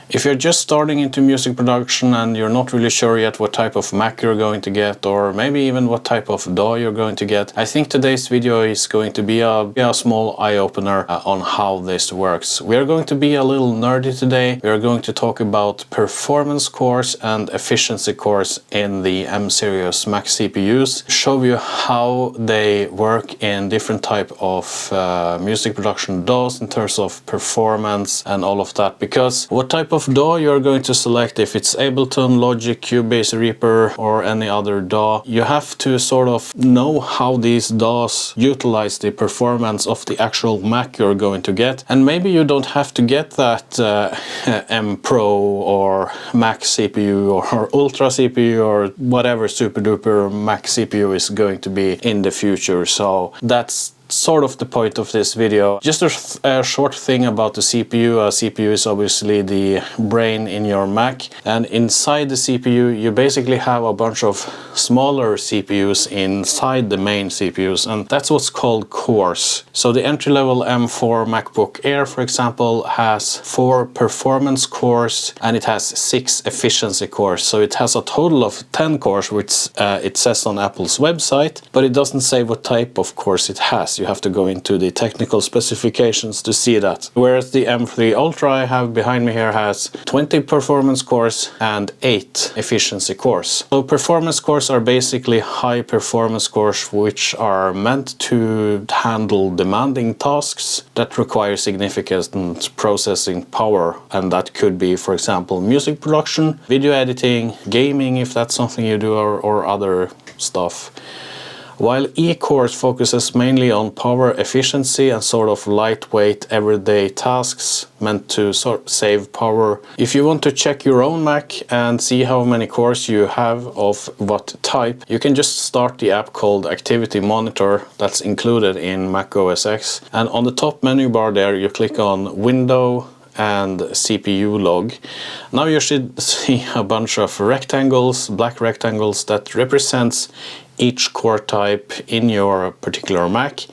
If you're just starting into music production and you're not really sure yet what type of Mac you're going to get, or maybe even what type of DAW you're going to get, I think today's video is going to be a small eye-opener on how this works. We are going to be a little nerdy today. We are going to talk about performance cores and efficiency cores in the M-series Mac CPUs, show you how they work in different type of music production DAWs in terms of performance and all of that, because what type of DAW you're going to select, if it's Ableton, Logic, Cubase, Reaper or any other DAW, you have to sort of know how these DAWs utilize the performance of the actual Mac you're going to get. And maybe you don't have to get that M Pro or Mac CPU or Ultra CPU or whatever super duper Mac CPU is going to be in the future. So that's sort of the point of this video. Just a short thing about the CPU. A CPU is obviously the brain in your Mac, and inside the CPU you basically have a bunch of smaller CPUs inside the main CPUs, and that's what's called cores. So the entry-level M4 MacBook Air, for example, has 4 performance cores and it has 6 efficiency cores. So it has a total of 10 cores, which it says on Apple's website, but it doesn't say what type of cores it has. You have to go into the technical specifications to see that. Whereas the M3 Ultra I have behind me here has 20 performance cores and 8 efficiency cores. So performance cores are basically high performance cores which are meant to handle demanding tasks that require significant processing power, and that could be, for example, music production, video editing, gaming if that's something you do, or other stuff. While E-cores focuses mainly on power efficiency and sort of lightweight everyday tasks meant to save power. If you want to check your own Mac and see how many cores you have of what type, you can just start the app called Activity Monitor that's included in Mac OS X. And on the top menu bar there, you click on Window and CPU log. Now you should see a bunch of rectangles, black rectangles, that represents each core type in your particular Mac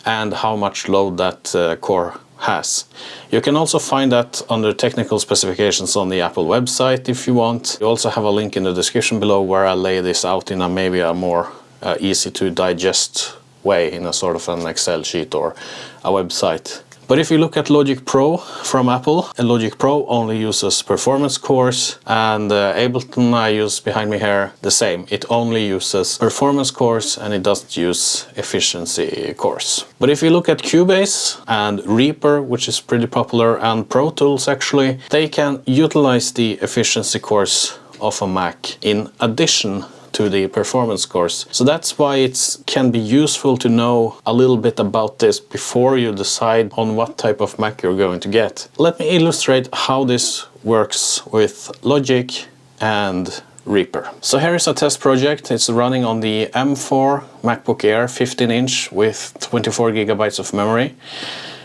and how much load that core has. You can also find that under technical specifications on the Apple website if you want. You also have a link in the description below where I lay this out in maybe a more easy to digest way, in a sort of an Excel sheet or a website. But if you look at Logic Pro from Apple, Logic Pro only uses performance cores, and Ableton I use behind me here the same. It only uses performance cores and it doesn't use efficiency cores. But if you look at Cubase and Reaper, which is pretty popular, and Pro Tools actually, they can utilize the efficiency cores of a Mac in addition to the performance cores. So that's why it can be useful to know a little bit about this before you decide on what type of Mac you're going to get. Let me illustrate how this works with Logic and Reaper. So here is a test project. It's running on the M4 MacBook Air 15-inch with 24 GB of memory.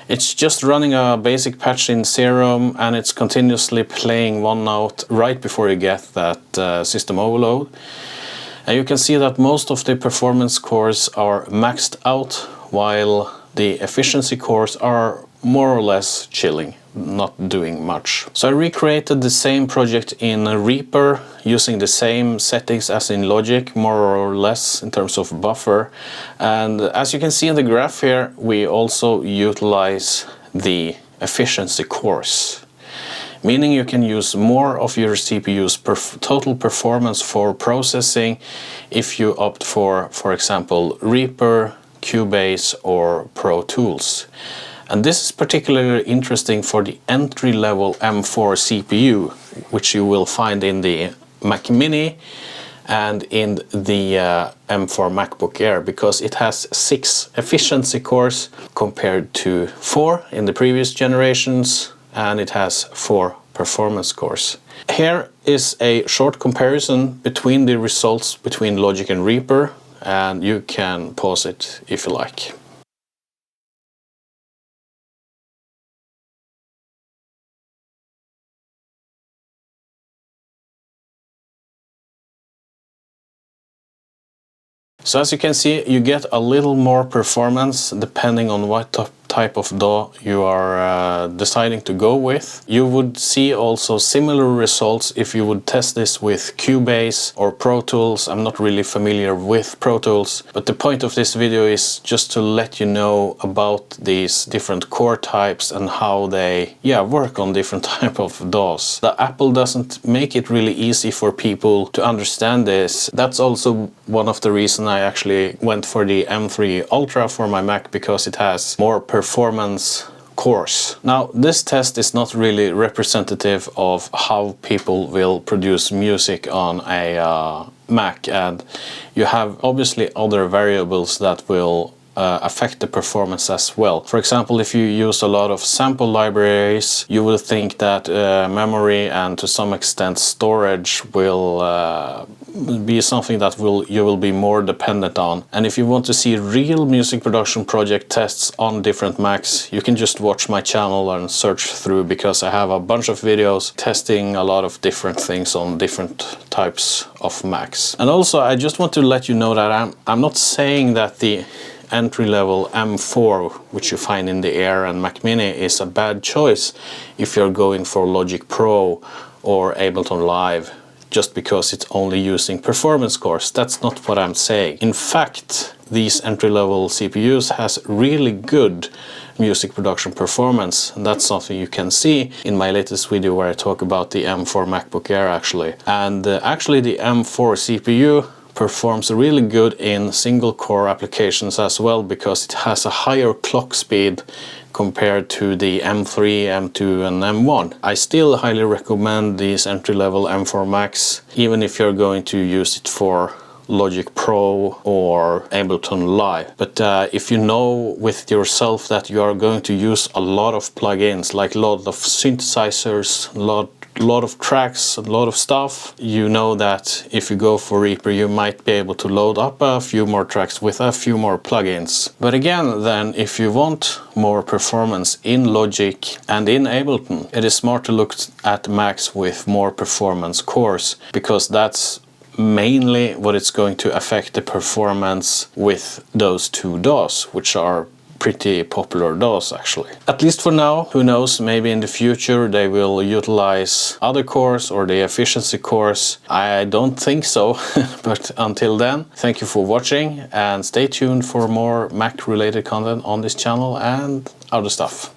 It's just running a basic patch in Serum, and it's continuously playing one note right before you get that system overload. And you can see that most of the performance cores are maxed out, while the efficiency cores are more or less chilling, not doing much. So I recreated the same project in Reaper using the same settings as in Logic, more or less in terms of buffer. And as you can see in the graph here, we also utilize the efficiency cores, meaning you can use more of your CPU's total performance for processing if you opt for example, Reaper, Cubase or Pro Tools. And this is particularly interesting for the entry-level M4 CPU, which you will find in the Mac Mini and in the M4 MacBook Air, because it has 6 efficiency cores compared to 4 in the previous generations, and it has 4 performance cores. Here is a short comparison between the results between Logic and Reaper, and you can pause it if you like. So as you can see, you get a little more performance depending on what type of DAW you are deciding to go with. You would see also similar results if you would test this with Cubase or Pro Tools. I'm not really familiar with Pro Tools, but the point of this video is just to let you know about these different core types and how they work on different type of DAWs. The Apple doesn't make it really easy for people to understand this. That's also one of the reasons I actually went for the M3 Ultra for my Mac, because it has more performance cores. Now, this test is not really representative of how people will produce music on a Mac, and you have obviously other variables that will affect the performance as well. For example, if you use a lot of sample libraries, you will think that memory and to some extent storage will be something that you will be more dependent on. And if you want to see real music production project tests on different Macs, you can just watch my channel and search through, because I have a bunch of videos testing a lot of different things on different types of Macs. And also, I just want to let you know that I'm not saying that the entry-level M4, which you find in the Air and Mac Mini, is a bad choice if you're going for Logic Pro or Ableton Live, just because it's only using performance cores. That's not what I'm saying. In fact, these entry-level CPUs has really good music production performance, and that's something you can see in my latest video where I talk about the M4 MacBook Air actually. And actually the M4 CPU performs really good in single core applications as well, because it has a higher clock speed compared to the M3, M2 and M1. I still highly recommend these entry-level M4 Macs, even if you're going to use it for Logic Pro or Ableton Live. But if you know with yourself that you are going to use a lot of plugins, like a lot of synthesizers, a lot of tracks, a lot of stuff, you know that if you go for Reaper, you might be able to load up a few more tracks with a few more plugins. But again, then, if you want more performance in Logic and in Ableton, it is smart to look at Macs with more performance cores, because that's mainly what it's going to affect the performance with those two DAWs, which are pretty popular DAWs actually. At least for now. Who knows, maybe in the future they will utilize other cores or the efficiency cores. I don't think so. But until then, thank you for watching and stay tuned for more Mac related content on this channel and other stuff.